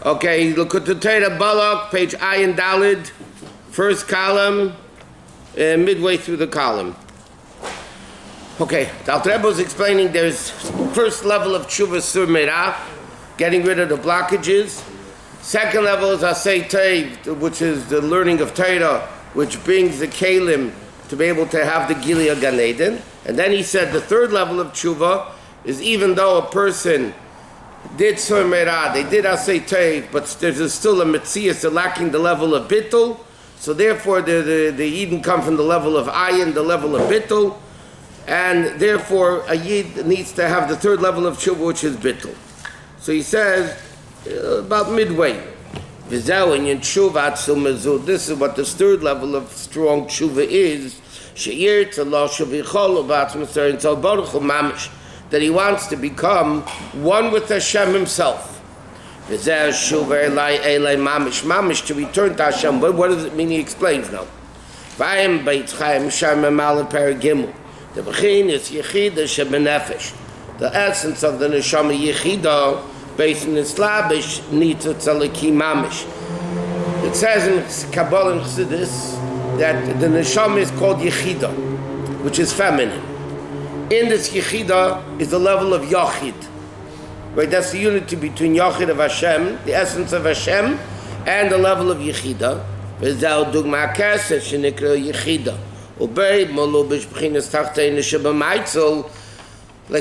Okay, Likkutei Torah Balak, page Ayin Dalid, first column, midway through the column. Okay, the Alter Rebbe was explaining there's first level of tshuva sur merah, getting rid of the blockages. Second level is asay teiv, which is the learning of Torah, which brings the kalim to be able to have the Gilead Gan Eden. And then he said the third level of tshuva is even though a person did sur merah, they did asay teiv, but there's still a metzias, they're lacking the level of bittul. So therefore the Eden come from the level of ayin, the level of bittul. And therefore a yid needs to have the third level of tshuva, which is bittul. So he says about midway. This is what the third level of strong tshuva is. That he wants to become one with Hashem himself. To return to Hashem. But what does it mean? He explains now. The Bechin is Yechida Shebenefesh. The essence of the Neshama Yechida, based in the Slavish, Nitzot Zaliki Mamish. It says in Kabbalah and Chassidus that the Neshama is called Yechida, which is feminine. In this Yechida is the level of Yachid. Right, that's the unity between Yachid of Hashem, the essence of Hashem, and the level of Yechida. V'zeh dugma kesed shenikra Yechida. Like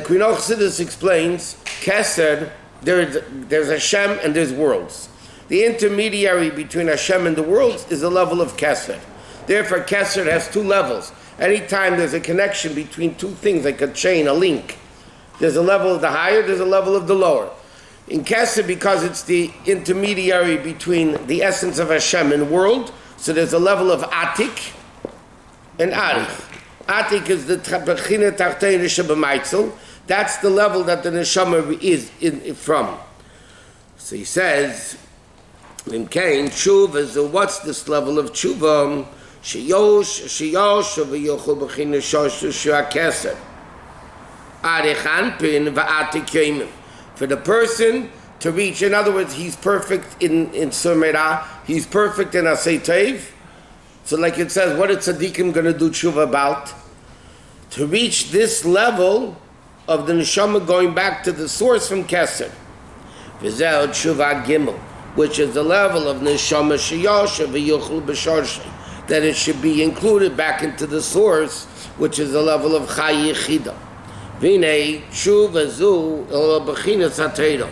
we know, Chassidus explains, Kesed, there's Hashem and there's worlds. The intermediary between Hashem and the worlds is the level of Kesed. Therefore, Kesed has two levels. Anytime there's a connection between two things, like a chain, a link, there's a level of the higher, there's a level of the lower. In Kesed, because it's the intermediary between the essence of Hashem and the world, so there's a level of Atik, and Arich. Atik is the Bechina Tachtei Neshama Maitzel. That's the level that the Neshama is from. So he says, in Cain, Tshuva, so what's this level of Tshuva? Sheyosh, v'yochel Bechina Shosh Shua Keser. Arich Anpin v'Atik Yemim. For the person to reach, in other words, he's perfect in Sur Merah, he's perfect in Asay Teiv. So like it says, what are tzaddikim going to do tshuva about? To reach this level of the neshama going back to the source from Kesed. V'zeh tshuva gimel, which is the level of neshama sheyosha v'yochel b'shorshay, that it should be included back into the source, which is the level of Chai Yechida. V'nei tshuva zu el b'chinas ha'teira.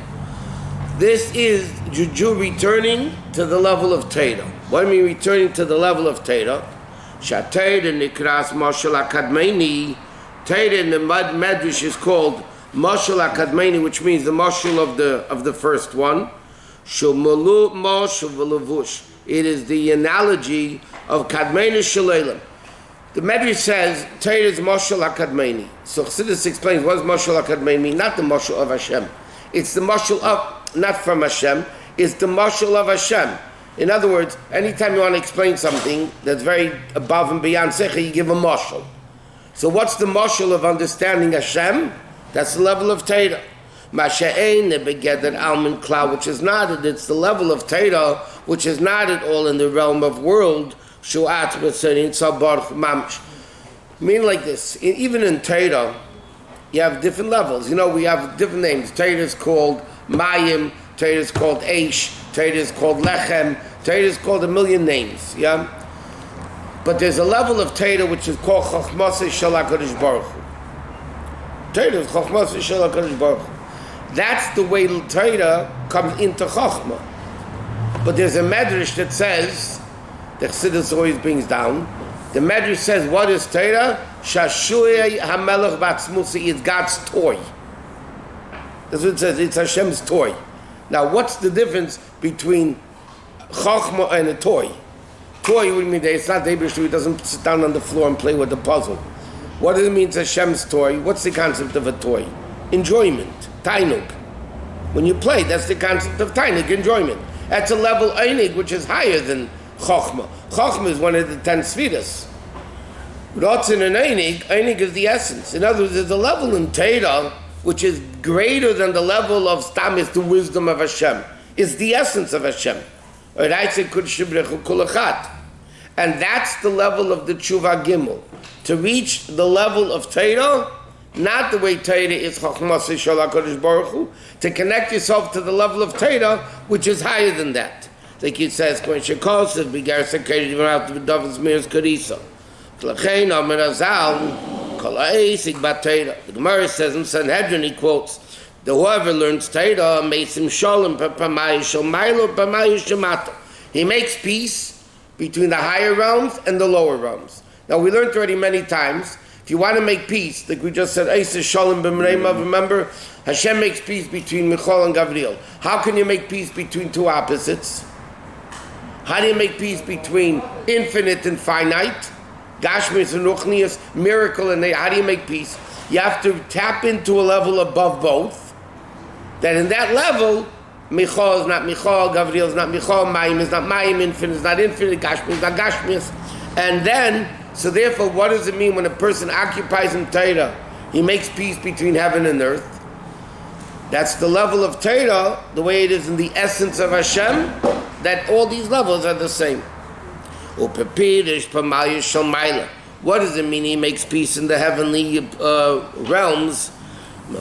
This is Juju returning to the level of Torah. What do you mean returning to the level of Torah? Shatayra nikras Mashal HaKadmeini. Torah in the Medrash is called Mashal HaKadmeini, which means the Mashal of the first one. Shumalu Mashal V'Levush. It is the analogy of Kadmeini Shalelim. The Medrash says Torah is Mashal HaKadmeini. So Chassidus explains what does Mashal HaKadmeini, not the Mashal of Hashem. It's the Mashal of, not from Hashem, it's the Mashal of Hashem. In other words, anytime you want to explain something that's very above and beyond Secha, you give a mashal. So what's the mashal of understanding Hashem? That's the level of Torah. Masha'ein nebegeder almin klau, which is not, it's the level of Torah, which is not at all in the realm of world, shu'at b'serin sabarch mamish. Mean like this, even in Torah, you have different levels. You know, we have different names. Torah is called Mayim, Torah is called Eish, Torah is called Lechem, Torah is called a million names, yeah? But there's a level of Torah which is called Chochmasa Shel HaKadosh Baruch Hu. Torah is Chochmasa Shel HaKadosh Baruch Hu. That's the way Torah comes into Chochmah. But there's a Medrash that says, the Chassidus always brings down, the Medrash says, what is Torah? Shashui HaMelech Batzmusi is God's toy. That's what it says, it's Hashem's toy. Now, what's the difference between Chochmah and a toy? Toy, what do you mean? It's not the Hebrew, he doesn't sit down on the floor and play with the puzzle. What does it mean it's Hashem's toy? What's the concept of a toy? Enjoyment, tainug. When you play, that's the concept of tainug, enjoyment. That's a level einig, which is higher than Chochmah. Chochmah is one of the 10 Sfiras. Rotzen and einig is the essence. In other words, there's a level in Torah which is greater than the level of Stam, is the wisdom of Hashem. is the essence of Hashem. And that's the level of the Tshuva Gimel. To reach the level of Torah, not the way Torah is Chochmas Shel HaKadosh Baruch Hu, to connect yourself to the level of Torah, which is higher than that. Like it says, when Shekol says, Bigar Sekeret even after the Davis Meir's Karisa. L'chein Omer Azal, Kol Ha'esik Bat Torah. The Gemara says in Sanhedrin, he quotes, the whoever learns Torah, Meisim Shalom, Pamayi Shel Mailo, Pamayi Shemata. He makes peace between the higher realms and the lower realms. Now we learned already many times, if you want to make peace, like we just said, Eisa Shalom B'mreima, remember, Hashem makes peace between Michal and Gavriel. How can you make peace between two opposites? How do you make peace between infinite and finite? Gashmis and Ruchnias, miracle and how do you make peace? You have to tap into a level above both. That in that level, Michal is not Michal, Gavriel is not Michal, Mayim is not Mayim, infinite is not infinite, Gashmis is not Gashmis. And then, so therefore, what does it mean when a person occupies in Torah? He makes peace between heaven and earth. That's the level of Torah, the way it is in the essence of Hashem, that all these levels are the same. What does it mean he makes peace in the heavenly realms? He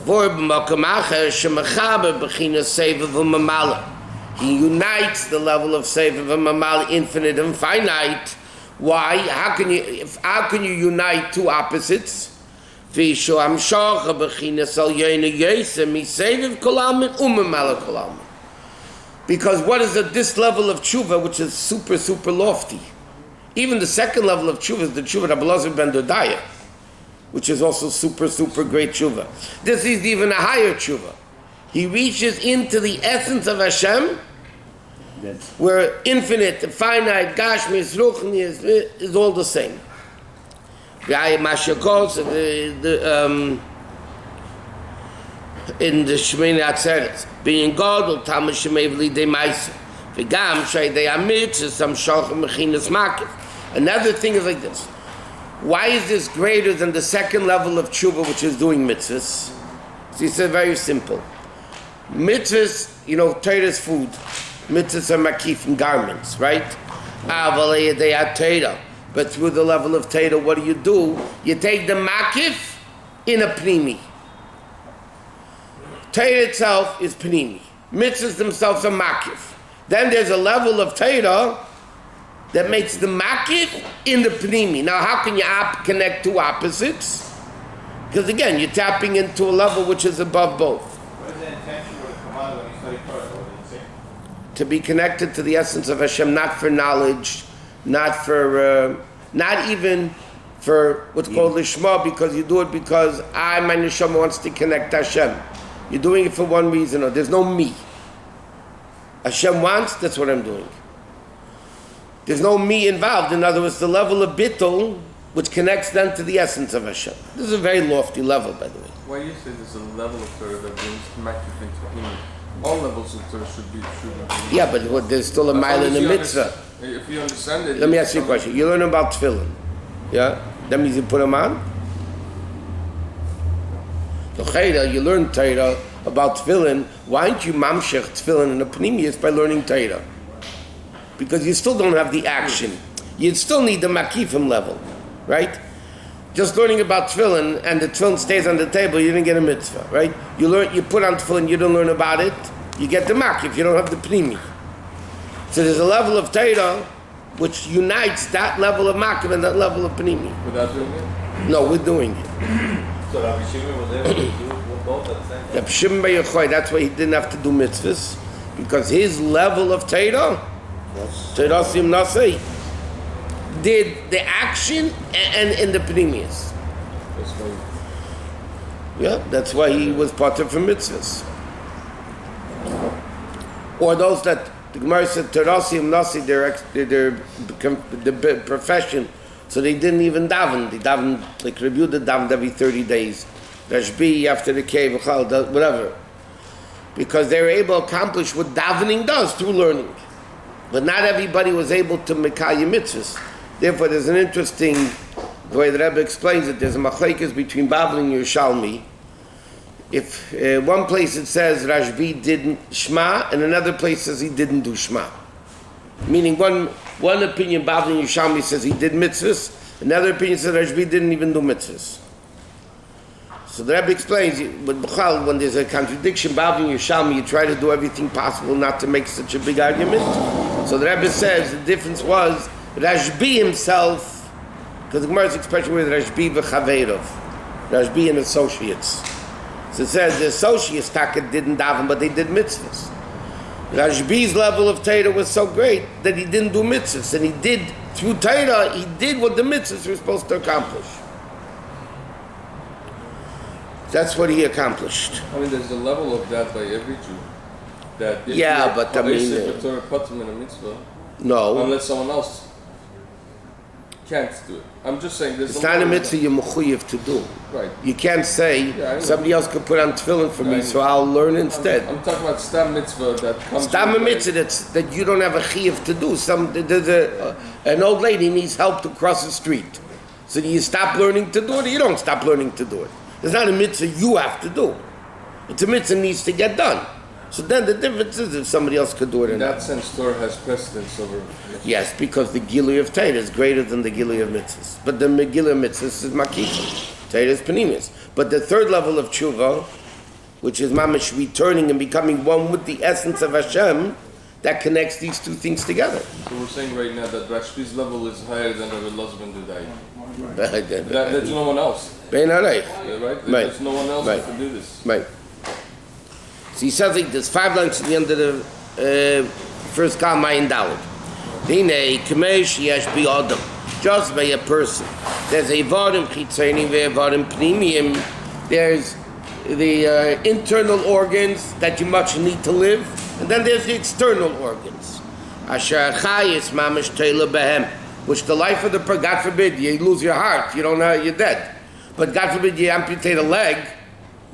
unites the level of Sefer v'Mamala, infinite and finite. Why? How can you unite two opposites? Because what is this level of tshuva, which is super, super lofty? Even the second level of tshuva is the tshuva Rabbi Elazar ben Dodaya, which is also super, super great tshuva. This is even a higher tshuva. He reaches into the essence of Hashem, where infinite, finite, Gashmis, Ruchni is all the same. In the Shemini Atzeres, being God, or Talmud Shemei V'lidei Maisa, V'gam Shaydei Amitz, some Shochem Mechinas Makif. Another thing is like this. Why is this greater than the second level of tshuva, which is doing mitzvahs? So he said very simple. Mitzvahs, Torah is food. Mitzvahs are makif and garments, right? They are Torah. But through the level of Torah, what do? You take the makif in a pnimi. Torah itself is pnimi. Mitzvahs themselves are makif. Then there's a level of Torah that makes the makif in the pnimi. Now, how can you connect two opposites? Because again, you're tapping into a level which is above both. What is the intention of the command when you study Torah? What did it say? To be connected to the essence of Hashem, not for knowledge, not even for what's called lishma, because you do it because my neshama wants to connect to Hashem. You're doing it for one reason, or there's no me. Hashem wants, that's what I'm doing. There's no me involved. In other words, the level of bittul, which connects them to the essence of Hashem. This is a very lofty level, by the way. Why you say there's a level of Torah that brings makif into pnimi? All levels of Torah should be. Yeah, but there's still a mile in the mitzvah. If you understand it. Let me ask you a question. You learn about tefillin, yeah? That means you put them on? You learn Torah about tefillin. Why aren't you mamshech tefillin in the pnimius by learning Torah? Because you still don't have the action. You still need the makifim level, right? Just learning about tefillin and the tefillin stays on the table, you didn't get a mitzvah, right? You put on tefillin, you don't learn about it, you get the makif, you don't have the pnimi. So there's a level of Torah which unites that level of makif and that level of pnimi. Without doing it? No, we're doing it. So Rabbi Shimon was able to do both at the same time? Rabbi Shimon Bar Yochai, that's why he didn't have to do mitzvahs, because his level of Torah, Torah Sim Nasei, did the action and in the pnimius. Yeah, that's why he was part of mitzvahs. Or those that the Gemara said Torah Sim Nasei, their profession, so they didn't even daven. They davened like Rabbi Yehuda davened every 30 days. Rashbi after the cave, whatever, because they were able to accomplish what davening does through learning. But not everybody was able to mekayim mitzvahs. Therefore, there's an interesting, the way the Rebbe explains it, there's a machlekes between Bavli and Yerushalmi. If one place it says Rashbi didn't Shema, and another place says he didn't do Shema. Meaning one opinion, Bavli Yerushalmi says he did mitzvahs, another opinion says Rashbi didn't even do mitzvahs. So the Rabbi explains, with B'chal, when there's a contradiction, Bavli Yerushalmi, you try to do everything possible not to make such a big argument. So the Rabbi says the difference was Rashbi himself, because the Gemara's expression was Rashbi v'chaveirov, Rashbi and associates. So it says the associates Taka didn't daven, but they did mitzvahs. Rashbi's level of Torah was so great that he didn't do mitzvahs, and he did, through Torah, he did what the mitzvahs were supposed to accomplish. That's what he accomplished. I mean, there's a level of that by every Jew. That yeah, but I mean, Torah puts him in a mitzvah. No, unless someone else can't do it. I'm just saying there's it's not a mitzvah you're mechuyev to do. Right. You can't say somebody else could put on tefillin for me, so I'll learn instead. I'm talking about stam mitzvah that comes. Stam mitzvah that you don't have a chiyuv to do. An old lady needs help to cross the street. So do you stop learning to do it, or you don't stop learning to do it? It's not a mitzvah you have to do. It's a mitzvah that needs to get done. So then the difference is if somebody else could do it or not. In that sense, Torah has precedence over mitzvah. Yes, because the Gilui of Torah is greater than the Gilui of mitzvahs. But the Gilui of mitzvahs is makifah. Torah is panemius. But the third level of tshuva, which is mamash returning and becoming one with the essence of Hashem, that connects these two things together. So we're saying right now that Rashbi's level is higher than Rabbi Lozman Dudai. There's no one else. Right? There's no one else who can do this. Right. So he says like there's 5 lines at the end of the first column, Mayin Daled. Hine Kamesh Yesh Bi Adam. Just by a person. There's a Varim Chitzoni, a Varim Pnimiyim. There's the internal organs that you much need to live, and then there's the external organs. Asher Chayis Mamash Teila Behem. Which the life of the person, God forbid, you lose your heart, you don't know, you're dead. But God forbid you amputate a leg,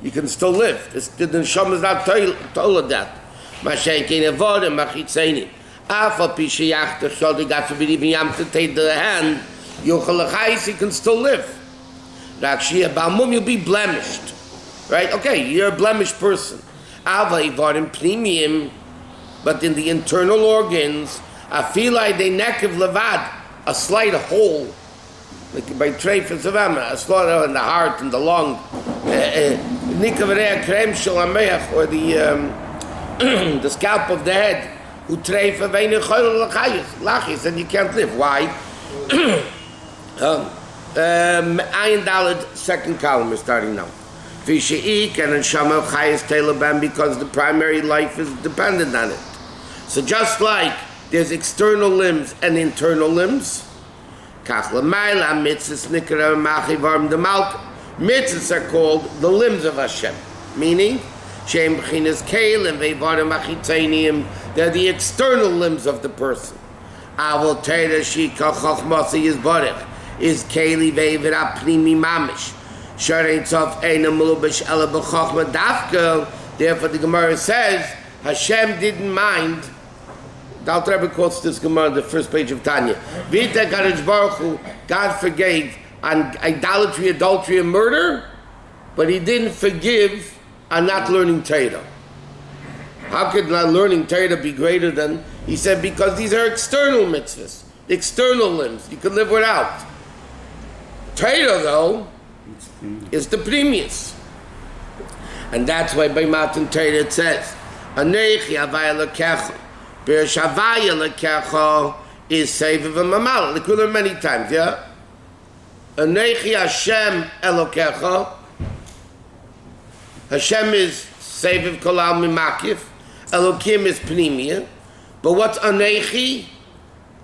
you can still live. The neshama is not told of that. Mashenkein avodim machitzeni. Afal pishiyach techshodi. God forbid even you amputate the hand, yochel lechayis, you can still live. Rakshia balmum, you'll be blemished, right? Okay, you're a blemished person. Ava avodim pnimiyim, but in the internal organs, afilai de nekev levad. A slight hole, like by treifas of Amma, a slaughter in the heart and the lung, or the scalp of the head, who treifa lachis, and you can't live. Why? Ayin Daled, second column is starting now. Visheik and Neshama Chayis Telebam, because the primary life is dependent on it. So just like there's external limbs and internal limbs. Mitzvahs are called the limbs of Hashem, meaning they're the external limbs of the person. Is Keli Ve'evira Pnimi Mamish. Therefore the Gemara says Hashem didn't mind. The Alter Rebbe quotes this Gemara on the first page of Tanya. V'ita Kadosh Baruch Hu, God forgave on idolatry, adultery, and murder, but He didn't forgive on not learning Torah. How could not learning Torah be greater than? He said because these are external mitzvahs, external limbs. You could live without. Torah, though, is the previous, and that's why by Matan Torah it says, "Anechi avay lekecha." Be'shavaya lekecha is saved of a mamal. Like we learn many times, yeah? Anechi Hashem elokecha. Hashem is saved kolal mimakif. Elokim is pnimia. But what's Anechi?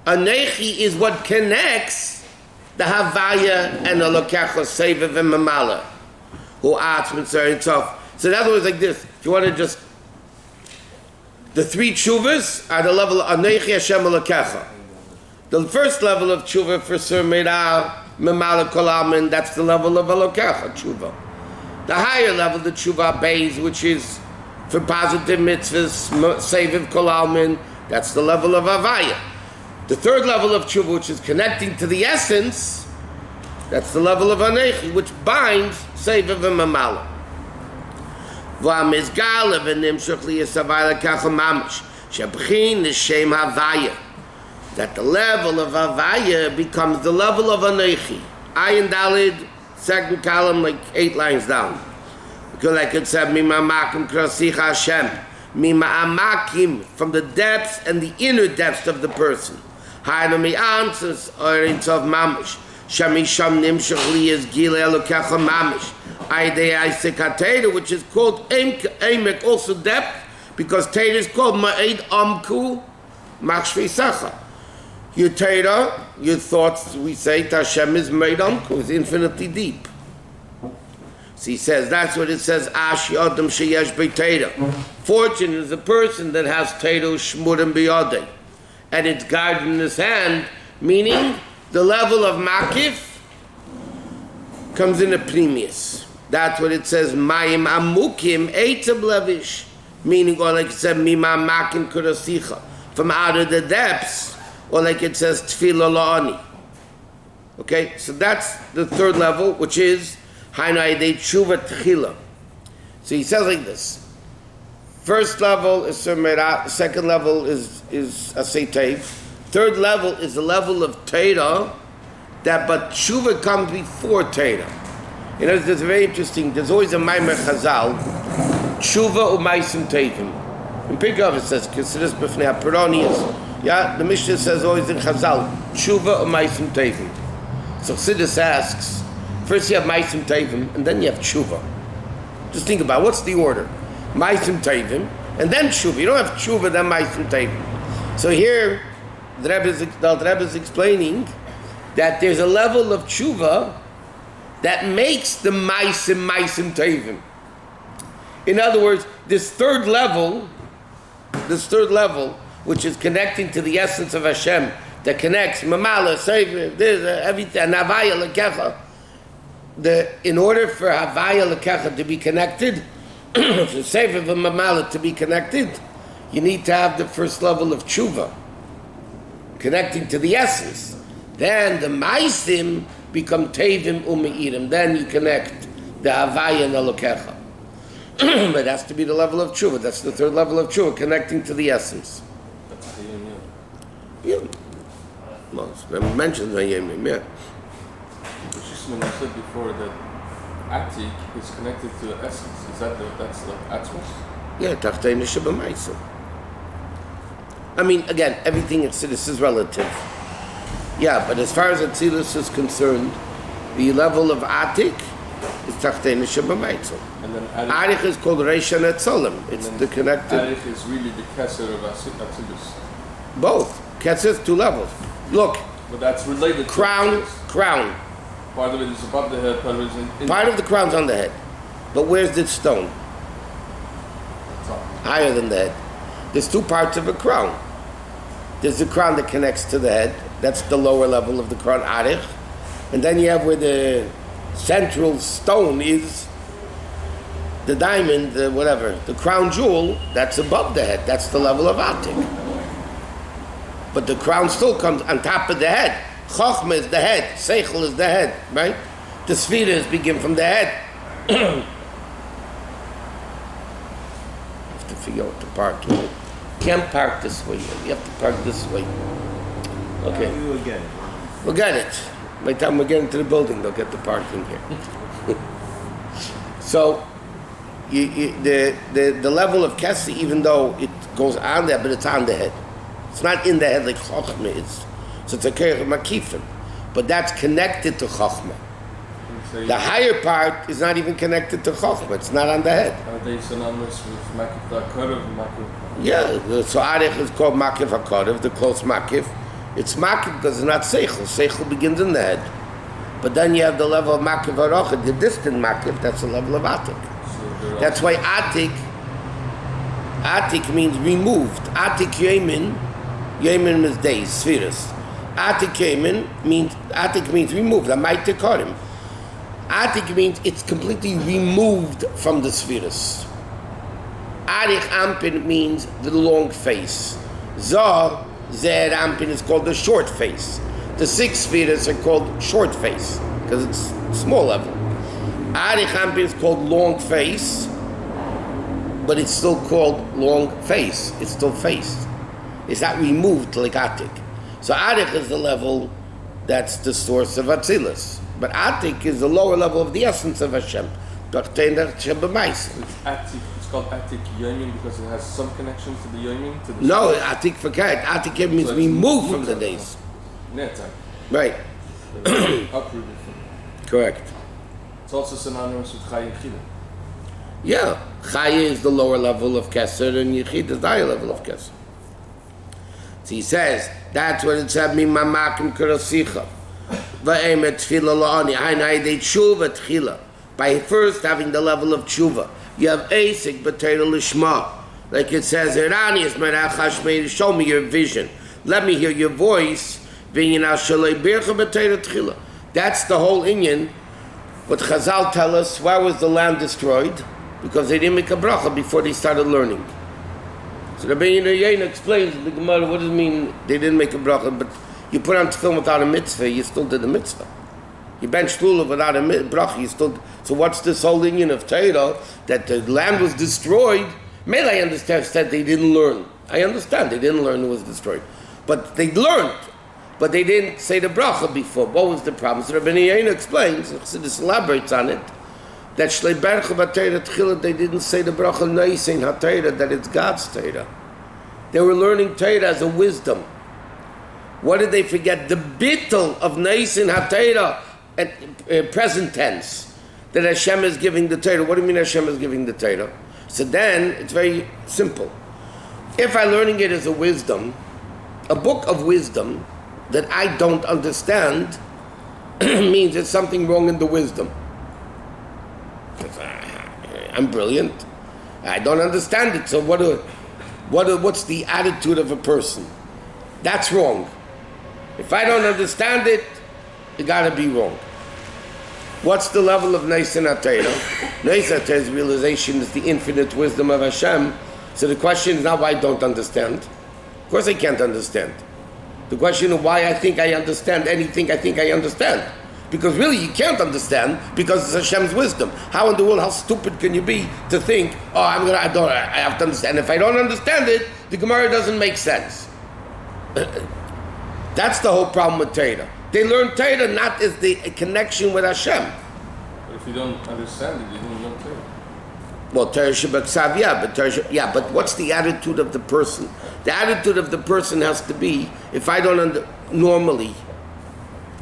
Anechi is what connects the Havaya and elokecha, saved of a mamala. Who atzmin tzaritof. So in other words, like this. If you want to just the 3 tshuvas are the level of Anechi Hashem Elokecha. The first level of tshuva for Sur Meirah, Memala Kolamin, that's the level of Elokecha tshuva. The higher level, the tshuva Beis, which is for positive mitzvahs, Seviv Kolamin, that's the level of Avaya. The third level of tshuva, which is connecting to the essence, that's the level of Anechi, which binds Seviv and Memala. והמסגל ונמשך ליסבי לקח ממש, שבחין לשם הוויה. That the level of Havaya becomes the level of Anochi. Ayin Dalid, second column, like 8 lines down. Because like it said, Mima Makim Krasicha Hashem. Mima Amakim, from the depths and the inner depths of the person. Hainami answers, or in Tov Mamish. Shamisham Nimshach Li is Gile Elokecha Mamish. Aidei Isaac HaTeira, which is called Emek, also depth, because Teira is called Ma'id Amku Machshvi Sacha. Your Torah, your thoughts, we say, Hashem is made Amku, is infinitely deep. So he says, that's what it says, Ashi Adam Sheyesh B'Teira. Fortunate is a person that has Teira Shmurim B'Yodei, and it's guarded in his hand, meaning the level of Makif comes in a Pnimius. That's what it says, Mayim Amukim Eitzab Levish, meaning, or like it said, Mima Makim Kurasicha, from out of the depths, or like it says, Tfilah La'ani. Okay, so that's the third level, which is Hainu Aidei Tshuva Tchila. So he says like this. First level is Surmerat, second level is Asay Teiv. Third level is the level of Teira, that but Tshuva comes before Teira. You know, it's very interesting. There's always a Maimer Chazal, Tshuva Umaisim Teivim. In Pirkei it says, Kesiris B'fnei HaPeronius. Yeah, the Mishnah says always in Chazal, Tshuva Umaisim Teivim. So Chassidus asks, first you have Maisim Teivim, and then you have Tshuva. Just think about it. What's the order? Maisim Teivim, and then Tshuva. You don't have Tshuva, then Maisim Teivim. So here, the Rebbe is explaining that there's a level of Tshuva that makes the Maisim Teivim. In other words, this third level, which is connecting to the essence of Hashem, that connects Mamala, Sefer, everything, and Havaya Lekecha. In order for Havaya Lekecha to be connected, for Sefer and Mamala to be connected, you need to have the first level of Tshuva, connecting to the essence. Then the Maisim become Tevim U'Me'irim. Then you connect the Havaya and the Lekecha. But it has to be the level of Tshuva. That's the third level of Tshuva, connecting to the essence. Yeah. Well, I mentioned the Yemim, yeah. Shusterman, I said before that Atik is connected to the essence. Is that's the Atzmos? Yeah, Tachtei Neshama Ma'isa. I mean, again, everything in Atzilus is relative. Yeah, but as far as Atzilus is concerned, the level of Atik is Tachtei Neshama Ma'isa. And then Arich is called Reisha Netzolim. It's the connected. Arich is really the Keser of Atzilus. Both. Keser is 2 levels. Look. But that's related crown. Part of it is above the head, part of it is in part of the crown's on the head. But where's the stone? Higher than the head. There's 2 parts of a crown. There's the crown that connects to the head. That's the lower level of the crown, Arich. And then you have where the central stone is, the diamond, the crown jewel, that's above the head. That's the level of Atik. But the crown still comes on top of the head. Chochmah is the head. Seichel is the head, right? The spheres begin from the head. You have to figure out the park. You can't park this way. You have to park this way. Okay. We will get it. We'll get it. By the time we get into the building, they'll get the parking here. So, the level of Kessi, even though it goes on there, but it's on the head. It's not in the head like Chochmah is. So it's a Kerech Makifim. But that's connected to Chochmah. The higher part is not even connected to Chochmah. It's not on the head. Are they synonymous with Makif HaKorev and Makif? Yeah, so Arich is called Makif HaKorev, the close Makif. It's Makif because it's not Seichel. Seichel begins in the head. But then you have the level of Makif HaRochad, the distant Makif, that's the level of Atik. So that's why Atik means removed. Atik Yemin is days, spheres. Atik means removed. Amayte Korim. Atik means it's completely removed from the spheres. Arich Ampin means the long face. Zor Zer Ampin is called the short face. The 6 spheres are called short face because it's small level. Arich Ampin is called long face. but it's still called long face. It's still faced. It's not removed like Atik. So Atik is the level that's the source of Atzilus. But Atik is the lower level of the essence of Hashem. It's called Atik Yomin because it has some connection to the Yomin? No, Atik forget. Atik means so removed from the days. Right. Uprooted. Correct. It's also synonymous with Chai and Chila. Yeah. Chai is the lower level of Keser and Yechid is the higher level of Keser. So he says, that's what it said, Maamarim Kurasicha. Va'emet Tfila La'ani. Hainai de Tshuva Tchila. By first having the level of Tshuva. You have Asik B'Teira Lishma. Like it says, Irani is Merach show me your vision. Let me hear your voice. That's the whole Inyan. What Chazal tell us, why was the land destroyed? Because they didn't make a bracha before they started learning. So Rabbi Yosef explains in the Gemara, what does it mean they didn't make a bracha? But you put on tefillin without a mitzvah, you still did a mitzvah. You bench lulav without a bracha, you still. So what's this whole Inyan of Torah that the land was destroyed? Maybe I understand that they didn't learn. I understand they didn't learn it was destroyed, but they learned. But they didn't say the bracha before. What was the problem? So Rabbi Yosef explains, this elaborates on it, that Shlei Bercha B'Teira Tchila, they didn't say the bracha Neisein HaTeira, that it's God's Teira. They were learning Teira as a wisdom. What did they forget? The bittul of Neisein HaTeira, present tense, that Hashem is giving the Teira. What do you mean Hashem is giving the Teira? So then, it's very simple. If I'm learning it as a wisdom, a book of wisdom, that I don't understand means there's something wrong in the wisdom. I'm brilliant. I don't understand it. So what's the attitude of a person? That's wrong. If I don't understand it, it gotta be wrong. What's the level of Neisein HaTeira? Neisein HaTeira's realization is the infinite wisdom of Hashem. So the question is not why I don't understand. Of course I can't understand. The question of why I think I understand anything I think I understand. Because really you can't understand because it's Hashem's wisdom. How in the world, how stupid can you be to think, I have to understand. If I don't understand it, the Gemara doesn't make sense. That's the whole problem with Torah. They learn Torah not as the connection with Hashem. But if you don't understand it, you don't learn Torah. Well, Torah Shabbat but what's the attitude of the person? The attitude of the person has to be, if I don't normally,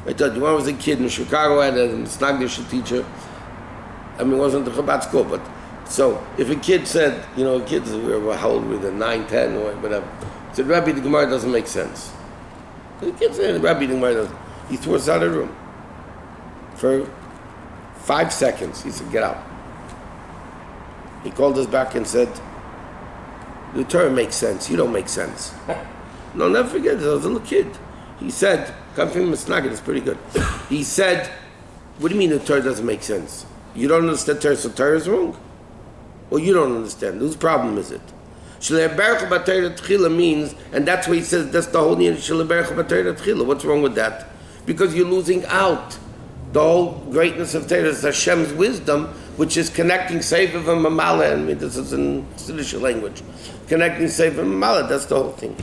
I told you, when I was a kid in Chicago, I had a Snagdish teacher. I mean, it wasn't the Chabad school, but so if a kid said, kids were how old were they, 9, 10, or whatever, said, Rabbi, the Gemara doesn't make sense. The kid said, Rabbi, the Gemara doesn't. He threw us out of the room for 5 seconds. He said, get out. He called us back and said, the Torah makes sense, you don't make sense. No, never forget this, I was a little kid. He said, come from Misnagid, it's pretty good. He said, what do you mean the Torah doesn't make sense? You don't understand Torah, so Torah is wrong? Well, you don't understand. Whose problem is it? Shlei Bercha B'Torah Tchila means, and that's why he says, that's the whole name, Shlei Bercha B'Torah Tchila. What's wrong with that? Because you're losing out. The whole greatness of Torah is Hashem's wisdom, which is connecting Sefer and Mamala, and this is in Siddish language. Connecting Sefer and Mamala, that's the whole thing.